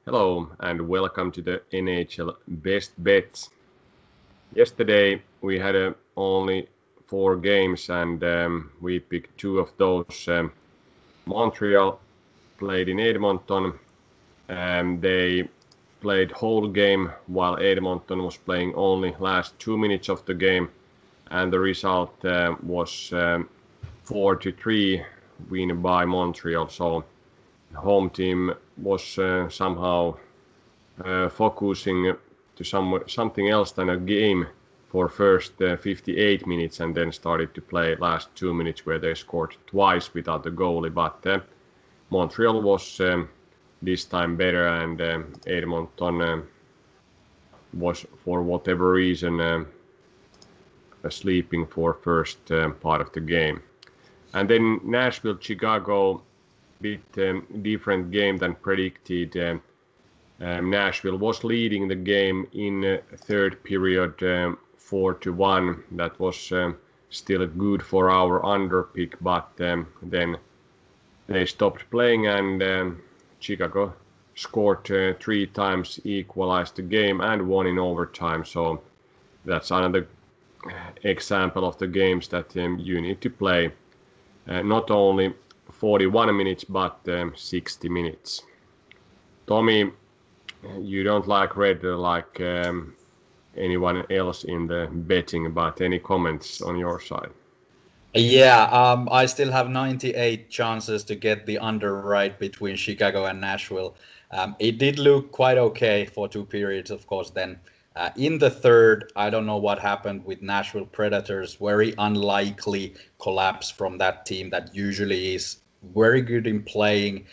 Hello and welcome to the NHL Best Bets. Yesterday we had only 4 games and we picked two of those. Montreal played in Edmonton. They played whole game while Edmonton was playing only last 2 minutes of the game, and the result was 4-3 win by Montreal. So home team was somehow focusing to something else than a game for first 58 minutes and then started to play last 2 minutes where they scored twice without the goalie. But Montreal was this time better, and Edmonton was for whatever reason sleeping for first part of the game. And then Nashville, Chicago, bit different game than predicted. Nashville was leading the game in third period 4-1. That was still good for our under pick, but then they stopped playing and Chicago scored 3 times, equalized the game and won in overtime. So that's another example of the games that you need to play not only 41 minutes but 60 minutes. Tommy, you don't like red like anyone else in the betting, but any comments on your side? Yeah, I still have 98 chances to get the under right between Chicago and Nashville. It did look quite okay for 2 periods, of course. Then in the third, I don't know what happened with Nashville Predators. Very unlikely collapse from that team that usually is very good in playing.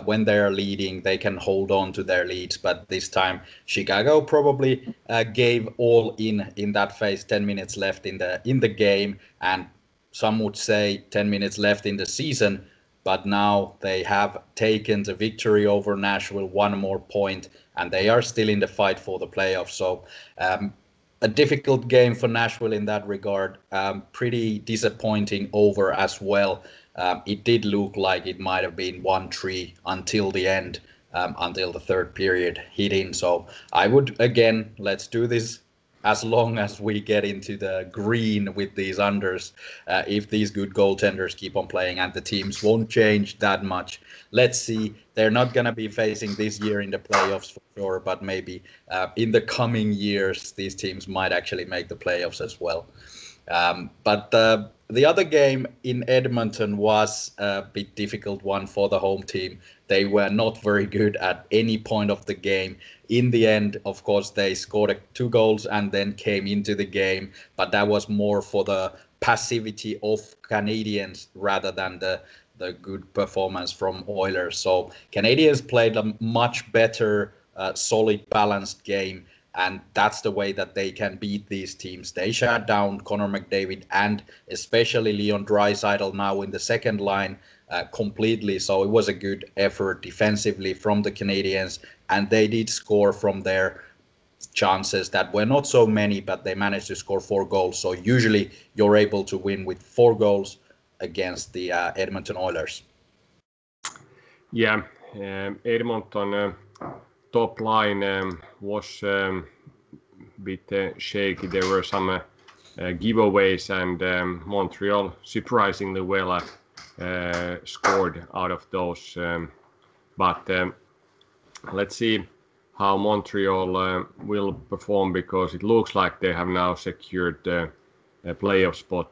When they are leading, they can hold on to their leads. But this time, Chicago probably gave all in that phase. 10 minutes left in the game, and some would say 10 minutes left in the season, but now they have taken the victory over Nashville, 1 more point, and they are still in the fight for the playoffs. So a difficult game for Nashville in that regard. Pretty disappointing over as well. It did look like it might have been 1-3 until the end, until the third period hit in. So I would, again, let's do this as long as we get into the green with these unders, if these good goaltenders keep on playing and the teams won't change that much. Let's see. They're not going to be facing this year in the playoffs for sure, but maybe in the coming years, these teams might actually make the playoffs as well. But the other game in Edmonton was a bit difficult one for the home team. They were not very good at any point of the game. In the end, of course, they scored 2 goals and then came into the game, but that was more for the passivity of Canadians rather than the good performance from Oilers. So Canadians played a much better, solid, balanced game, and that's the way that they can beat these teams. They shut down Connor McDavid and especially Leon Draisaitl now in the second line completely. So it was a good effort defensively from the Canadians, and they did score from their chances that were not so many, but they managed to score 4 goals. So usually you're able to win with 4 goals against the Edmonton Oilers. Yeah, Edmonton top line was bit shaky. There were some giveaways, and Montreal surprisingly well scored out of those. But let's see how Montreal will perform, because it looks like they have now secured a playoff spot.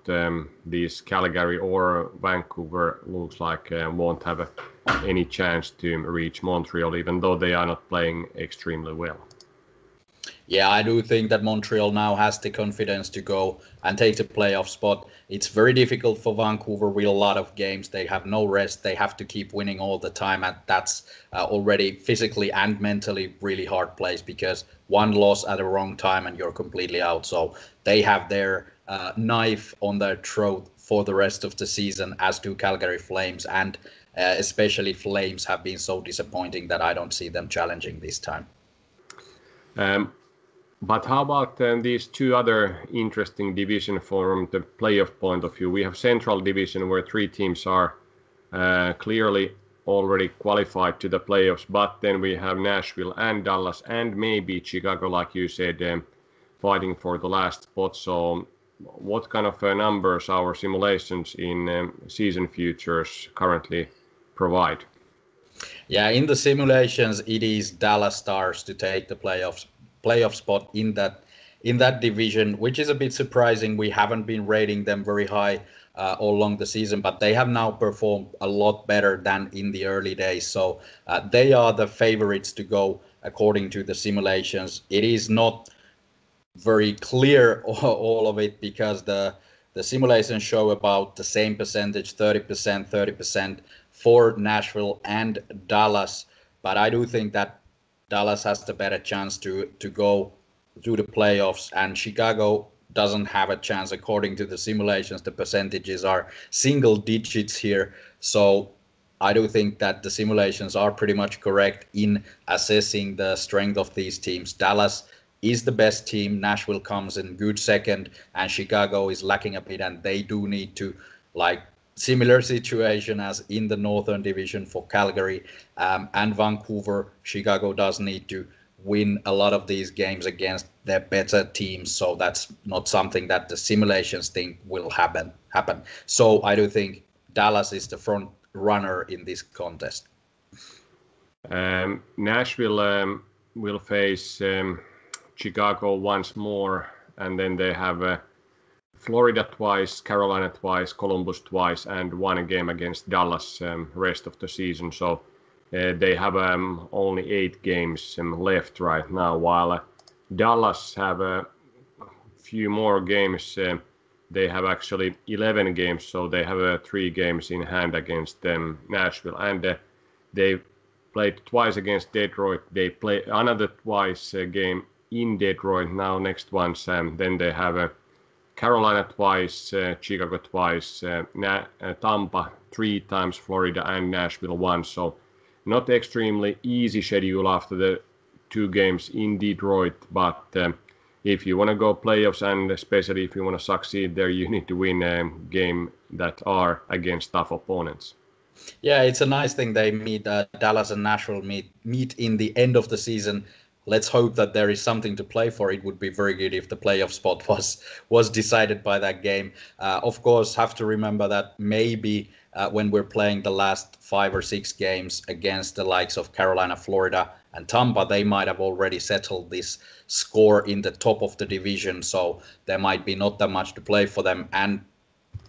These Calgary or Vancouver looks like won't have any chance to reach Montreal, even though they are not playing extremely well. Yeah, I do think that Montreal now has the confidence to go and take the playoff spot. It's very difficult for Vancouver with a lot of games. They have no rest. They have to keep winning all the time, and that's already physically and mentally really hard place, because one loss at the wrong time and you're completely out. So they have their knife on their throat for the rest of the season, as do Calgary Flames, and especially Flames have been so disappointing that I don't see them challenging this time. But how about these two other interesting divisions from the playoff point of view? We have Central Division, where 3 teams are clearly already qualified to the playoffs, but then we have Nashville and Dallas and maybe Chicago, like you said, fighting for the last spot. So what kind of numbers our simulations in season futures currently provide? Yeah, in the simulations, it is Dallas Stars to take the playoff spot in that division, which is a bit surprising. We haven't been rating them very high all along the season, but they have now performed a lot better than in the early days. So they are the favorites to go according to the simulations. It is not very clear all of it because the simulations show about the same percentage, 30% for Nashville and Dallas. But I do think that Dallas has the better chance to go to the playoffs, and Chicago doesn't have a chance according to the simulations. The percentages are single digits here. So I do think that the simulations are pretty much correct in assessing the strength of these teams. Dallas is the best team. Nashville comes in good second, and Chicago is lacking a bit, and they do need to, like, similar situation as in the Northern Division for Calgary and Vancouver. Chicago does need to win a lot of these games against their better teams, so that's not something that the simulations think will happen. So I do think Dallas is the front runner in this contest. Nashville will face Chicago once more, and then they have Florida twice, Carolina twice, Columbus twice, and one game against Dallas rest of the season. So they have only 8 games left right now, while Dallas have a few more games. They have actually 11 games, so they have 3 games in hand against Nashville, and they played twice against Detroit. They play another twice game in Detroit now. Next ones, then they have Carolina twice, Chicago twice, Tampa 3 times, Florida and Nashville once. So not extremely easy schedule after the 2 games in Detroit, but if you want to go playoffs, and especially if you want to succeed there, you need to win a game that are against tough opponents. Yeah, it's a nice thing they meet. Dallas and Nashville meet in the end of the season. Let's hope that there is something to play for. It would be very good if the playoff spot was decided by that game. Of course, have to remember that maybe when we're playing the last 5 or 6 games against the likes of Carolina, Florida, and Tampa, they might have already settled this score in the top of the division. So there might be not that much to play for them. And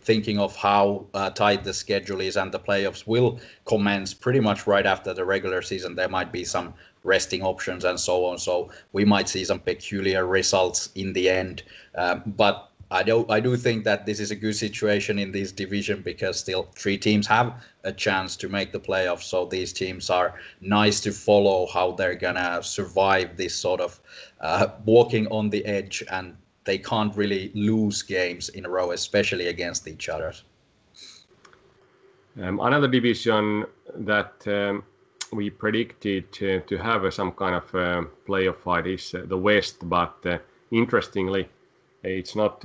thinking of how tight the schedule is and the playoffs will commence pretty much right after the regular season, there might be some resting options and so on. So we might see some peculiar results in the end. But I do think that this is a good situation in this division because still 3 teams have a chance to make the playoffs. So these teams are nice to follow how they're gonna survive this sort of walking on the edge, and they can't really lose games in a row, especially against each other. Another division that we predicted to have some kind of playoff fight is the West, but interestingly, it's not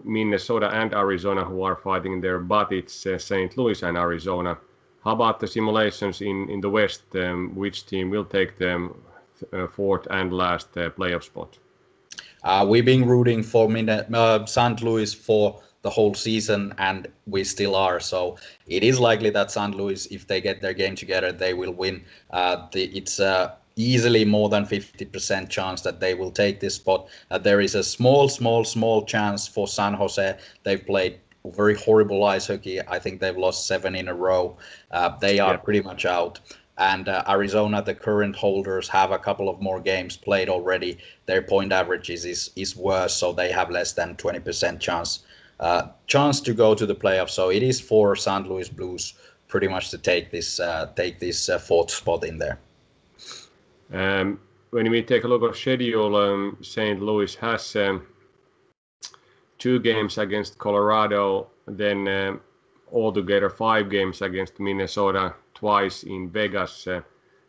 Minnesota and Arizona who are fighting there, but it's St. Louis and Arizona. How about the simulations in the West? Which team will take the 4th and last playoff spot? We've been rooting for St. Louis for the whole season, and we still are. So it is likely that St. Louis, if they get their game together, they will win. It's easily more than 50% chance that they will take this spot. There is a small chance for San Jose. They've played very horrible ice hockey. I think they've lost 7 in a row. They are pretty much out. And Arizona, the current holders, have a couple of more games played already. Their point average is worse, so they have less than 20% chance to go to the playoffs. So it is for St. Louis Blues pretty much to take this 4th spot in there. When we take a look at schedule, St. Louis has 2 games against Colorado, then altogether 5 games against Minnesota, twice in Vegas,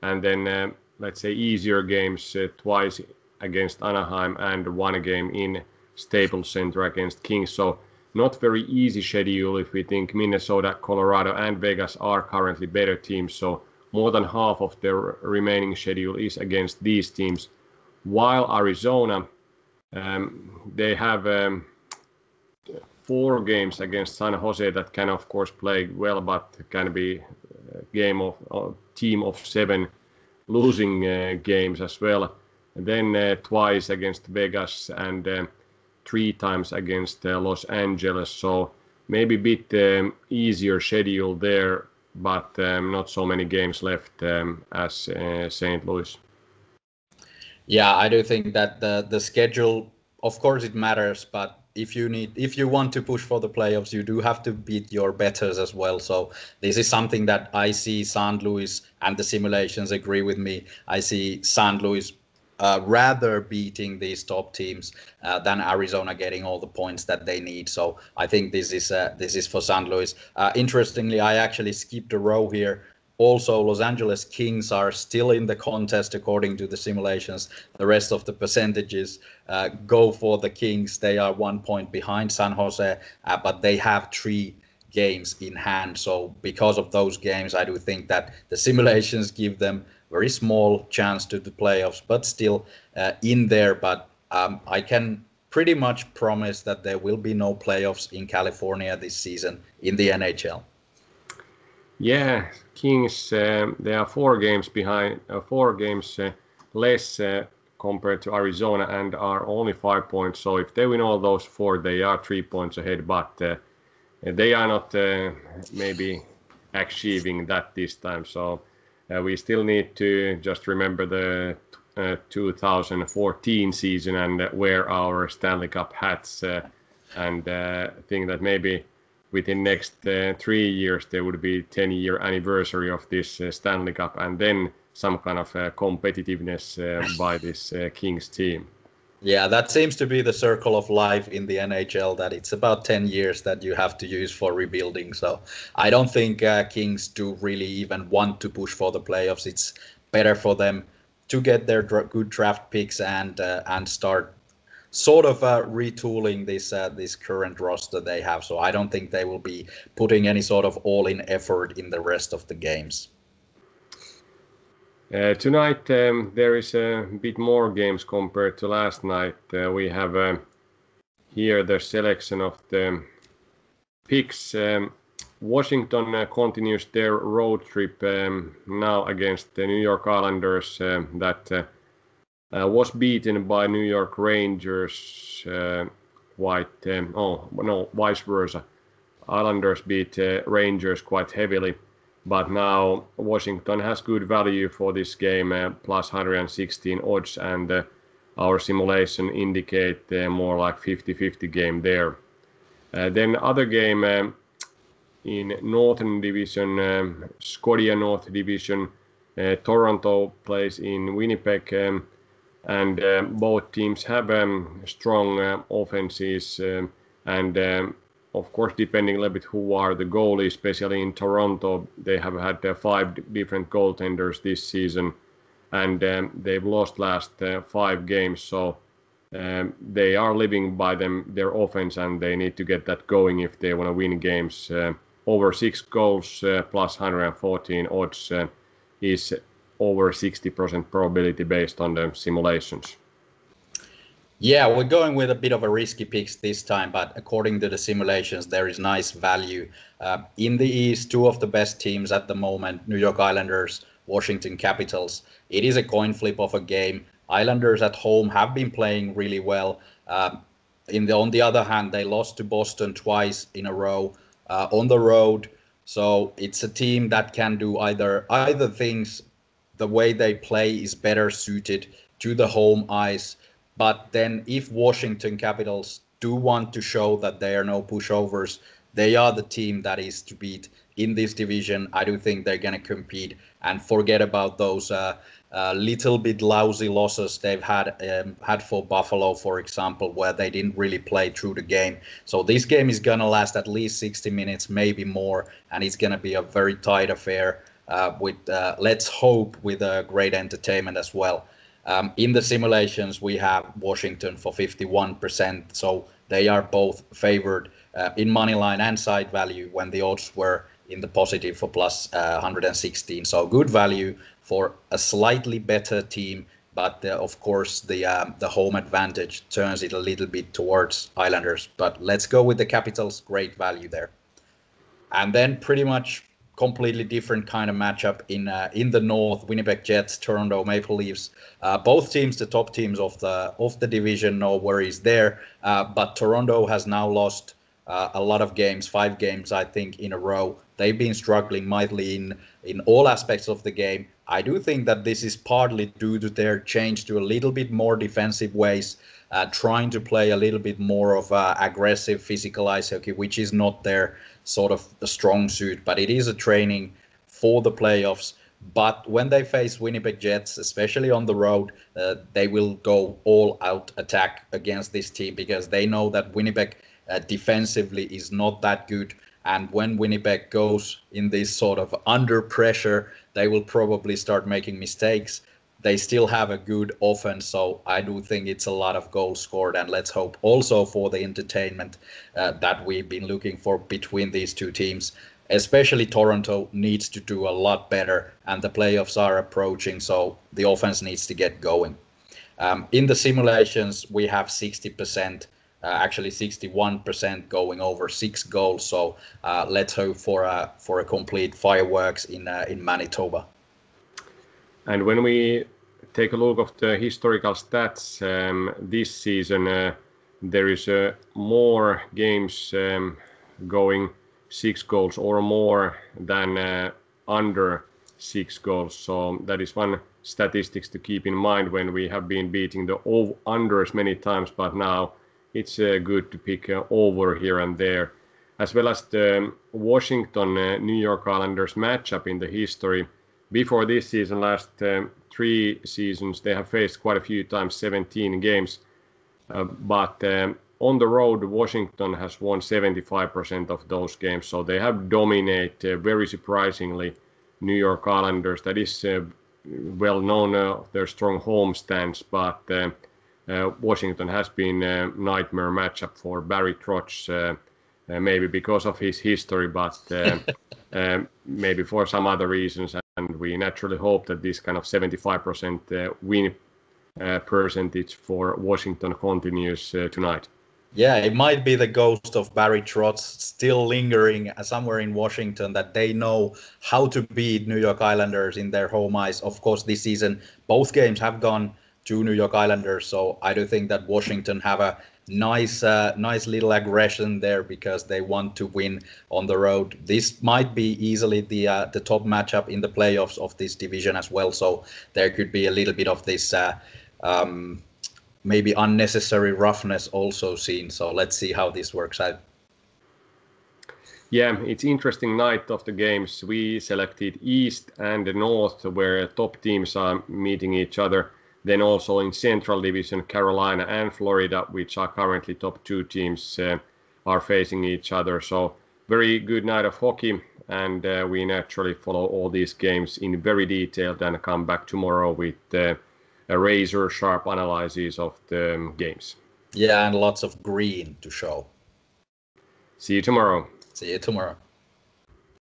and then let's say easier games twice against Anaheim and 1 game in Staples Center against Kings. So not very easy schedule if we think Minnesota, Colorado, and Vegas are currently better teams. So more than half of their remaining schedule is against these teams. While Arizona, they have 4 games against San Jose that can of course play well, but can be a team of 7 losing games as well. And then twice against Vegas and 3 times against Los Angeles. So maybe a bit easier schedule there, but not so many games left as St. Louis. Yeah, I do think that the schedule, of course, it matters, but if you want to push for the playoffs, you do have to beat your betters as well. So this is something that I see St. Louis, and the simulations agree with me. I see St. Louis rather beating these top teams than Arizona getting all the points that they need. So I think this is for St. Louis. Interestingly, I actually skipped a row here. Also, Los Angeles Kings are still in the contest according to the simulations. The rest of the percentages go for the Kings. They are 1 point behind San Jose, but they have 3 games in hand. So because of those games, I do think that the simulations give them very small chance to the playoffs, but still in there. But I can pretty much promise that there will be no playoffs in California this season in the NHL. Yeah, Kings, they are 4 games behind, 4 games less compared to Arizona and are only 5 points. So if they win all those 4, they are 3 points ahead, but they are not maybe achieving that this time. So we still need to just remember the 2014 season and wear our Stanley Cup hats and think that maybe within next 3 years there would be 10-year anniversary of this Stanley Cup and then some kind of competitiveness by this Kings team. Yeah, that seems to be the circle of life in the NHL, that it's about 10 years that you have to use for rebuilding. So I don't think Kings do really even want to push for the playoffs. It's better for them to get their good draft picks and start sort of retooling this current roster they have. So I don't think they will be putting any sort of all-in effort in the rest of the games. Tonight there is a bit more games compared to last night. We have here the selection of the picks. Washington continues their road trip now against the New York Islanders that was beaten by New York Rangers. Vice versa. Islanders beat Rangers quite heavily. But now Washington has good value for this game, plus 116 odds, and our simulation indicate more like 50-50 game there. Then other game in Northern Division, Scotia North Division, Toronto plays in Winnipeg, and both teams have strong offenses and of course, depending a little bit who are the goalies, especially in Toronto, they have had 5 different goaltenders this season, and they've lost last 5 games. So they are living by their offense, and they need to get that going if they want to win games. Over 6 goals plus 114 odds is over 60% probability based on the simulations. Yeah, we're going with a bit of a risky picks this time, but according to the simulations, there is nice value. In the East, 2 of the best teams at the moment, New York Islanders, Washington Capitals. It is a coin flip of a game. Islanders at home have been playing really well. On the other hand, they lost to Boston twice in a row on the road. So it's a team that can do either things. The way they play is better suited to the home ice. But then if Washington Capitals do want to show that they are no pushovers, they are the team that is to beat in this division. I do think they're going to compete and forget about those little bit lousy losses they've had for Buffalo, for example, where they didn't really play through the game. So this game is going to last at least 60 minutes, maybe more, and it's going to be a very tight affair with, let's hope, with great entertainment as well. In the simulations, we have Washington for 51%, so they are both favored in money line and side value when the odds were in the positive for plus 116. So good value for a slightly better team, but of course the home advantage turns it a little bit towards Islanders. But let's go with the Capitals. Great value there. And then pretty much completely different kind of matchup in the North. Winnipeg Jets, Toronto Maple Leafs. Both teams, the top teams of the division, no worries there. But Toronto has now lost a lot of games, 5 games I think in a row. They've been struggling mightily in all aspects of the game. I do think that this is partly due to their change to a little bit more defensive ways, trying to play a little bit more of aggressive physical ice hockey, which is not their sort of a strong suit, but it is a training for the playoffs. But when they face Winnipeg Jets, especially on the road, they will go all out attack against this team because they know that Winnipeg defensively is not that good. And when Winnipeg goes in this sort of under pressure, they will probably start making mistakes. They still have a good offense, so I do think it's a lot of goals scored. And let's hope also for the entertainment that we've been looking for between these two teams. Especially Toronto needs to do a lot better, and the playoffs are approaching, so the offense needs to get going. In the simulations, we have 60%. Actually 61% going over 6 goals. So let's hope for a complete fireworks in Manitoba. And when we take a look of the historical stats this season, there is more games going 6 goals or more than under 6 goals. So that is one statistics to keep in mind when we have been beating the unders many times, but now it's good to pick over here and there, as well as the Washington New York Islanders matchup in the history. Before this season, last 3 seasons, they have faced quite a few times, 17 games. But on the road, Washington has won 75% of those games, so they have dominated very surprisingly New York Islanders. That is well known their strong home stance, but Washington has been a nightmare matchup for Barry Trotz, maybe because of his history, but maybe for some other reasons. And we naturally hope that this kind of 75% win percentage for Washington continues tonight. Yeah, it might be the ghost of Barry Trotz still lingering somewhere in Washington, that they know how to beat New York Islanders in their home ice. Of course, this season, both games have gone to New York Islanders, so I do think that Washington have a nice little aggression there because they want to win on the road. This might be easily the top matchup in the playoffs of this division as well, so there could be a little bit of this maybe unnecessary roughness also seen. So let's see how this works out. Yeah, it's interesting night of the games. We selected East and North, where top teams are meeting each other. Then also in Central Division, Carolina and Florida, which are currently top 2 teams, are facing each other. So very good night of hockey, and we naturally follow all these games in very detailed and come back tomorrow with a razor sharp analysis of the games. Yeah, and lots of green to show. See you tomorrow. See you tomorrow.